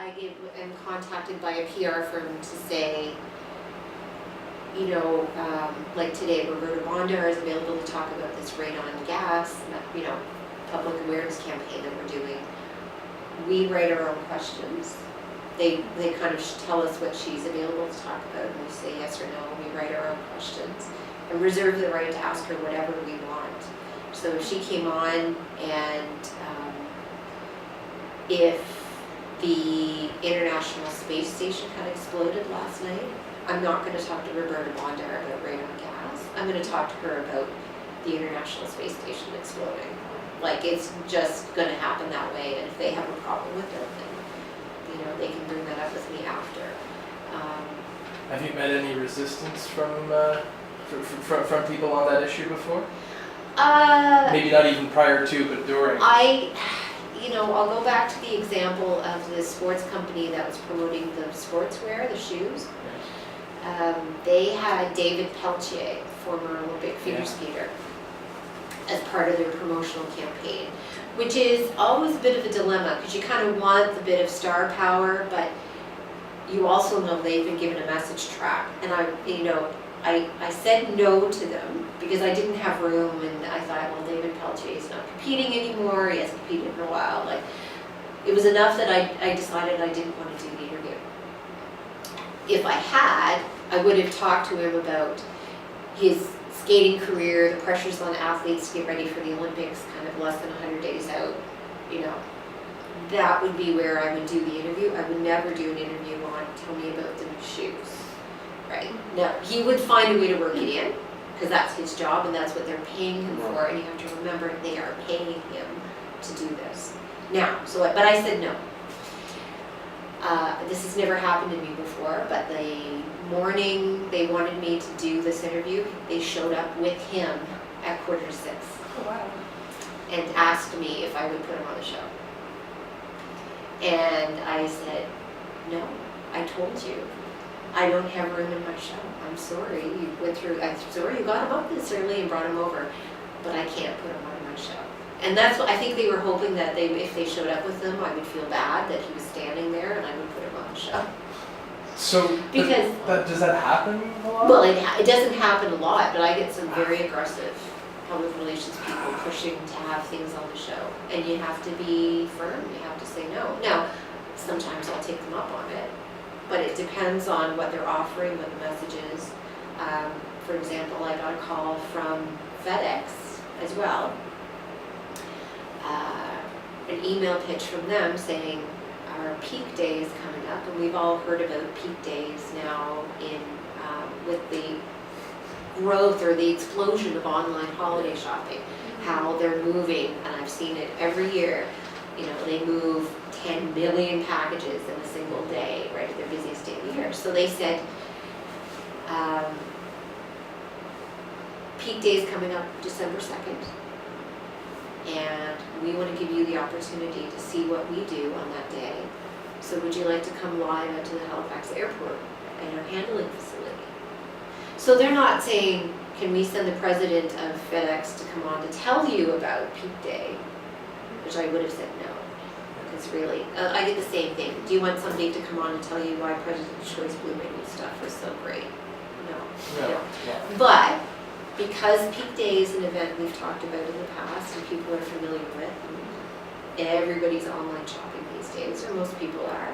am contacted by a PR firm to say, like today, Rhonda is available to talk about this rate on gas, public awareness campaign that we're doing. We write our own questions. They kind of tell us what she's available to talk about, and we say yes or no, and we write our own questions and reserve the right to ask her whatever we want. So if she came on and if the International Space Station had exploded last night, I'm not going to talk to Roberta Bonda about rate on gas. I'm going to talk to her about the International Space Station exploding. Like, it's just going to happen that way, and if they have a problem with it, then they can bring that up with me after. Have you met any resistance from people on that issue before? Maybe not even prior to, but during. I'll go back to the example of the sports company that was promoting the sportswear, the shoes. They had David Peltier, former Olympic figure skater, as part of their promotional campaign, which is always a bit of a dilemma because you kind of want the bit of star power, but you also know they've been given a message track. And I said no to them because I didn't have room, and I thought, well, David Peltier is not competing anymore. He hasn't competed in a while. Like, it was enough that I decided I didn't want to do the interview. If I had, I would have talked to him about his skating career, the pressures on athletes to get ready for the Olympics, kind of less than 100 days out. That would be where I would do the interview. I would never do an interview on tell me about the new shoes. Right? No, he would find a way to work it in because that's his job and that's what they're paying him for. And you have to remember they are paying him to do this. Now, but I said no. This has never happened to me before, but the morning they wanted me to do this interview, they showed up with him at 5:45. Oh, wow. And asked me if I would put him on the show. And I said, no, I told you. I don't have room in my show. I'm sorry. I'm sorry you got him up this early and brought him over, but I can't put him on my show. And that's what I think they were hoping, that if they showed up with him, I would feel bad that he was standing there and I would put him on the show. So, because does that happen a lot? Well, it doesn't happen a lot, but I get some very aggressive public relations people pushing to have things on the show. And you have to be firm. You have to say no. Now, sometimes I'll take them up on it, but it depends on what they're offering, what the message is. For example, I got a call from FedEx as well. An email pitch from them saying our peak day is coming up, and we've all heard about peak days now with the growth or the explosion of online holiday shopping, how they're moving, and I've seen it every year. They move 10 million packages in a single day, right at their busiest day of the year. So they said, peak day is coming up December 2nd. And we want to give you the opportunity to see what we do on that day. So would you like to come live out to the Halifax airport and our handling facility? So they're not saying, can we send the president of FedEx to come on to tell you about peak day? Which I would have said no. Because really, I did the same thing. Do you want somebody to come on and tell you why President's Choice Blue Menu stuff was so great? No. But because peak day is an event we've talked about in the past and people are familiar with, and everybody's online shopping these days, or most people are,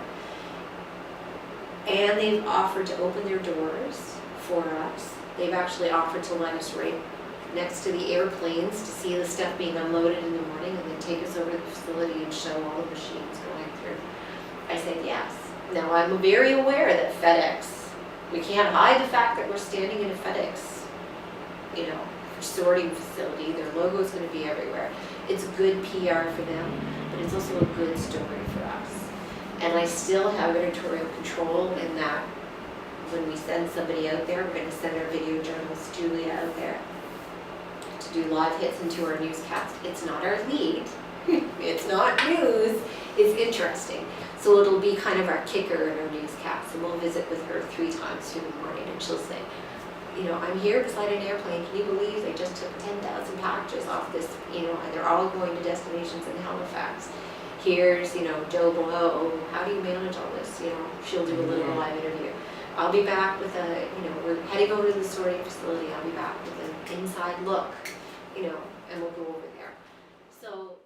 and they've offered to open their doors for us. They've actually offered to let us right next to the airplanes to see the stuff being unloaded in the morning and then take us over to the facility and show all the machines going through. I said yes. Now I'm very aware that FedEx, we can't hide the fact that we're standing in a FedEx sorting facility. Their logo is going to be everywhere. It's good PR for them, but it's also a good story for us. And I still have editorial control in that when we send somebody out there, we're going to send our video journalist Julia out there to do live hits into our newscast. It's not our lead. It's not news. It's interesting. So it'll be kind of our kicker in our newscast, and we'll visit with her 3 times through the morning, and she'll say, I'm here beside an airplane. Can you believe they just took 10,000 packages off this, and they're all going to destinations in Halifax. here's, Joe Blow, how do you manage all this? She'll do a little live interview. I'll be back with we're heading over to the sorting facility. I'll be back with an inside look, and we'll go over there. So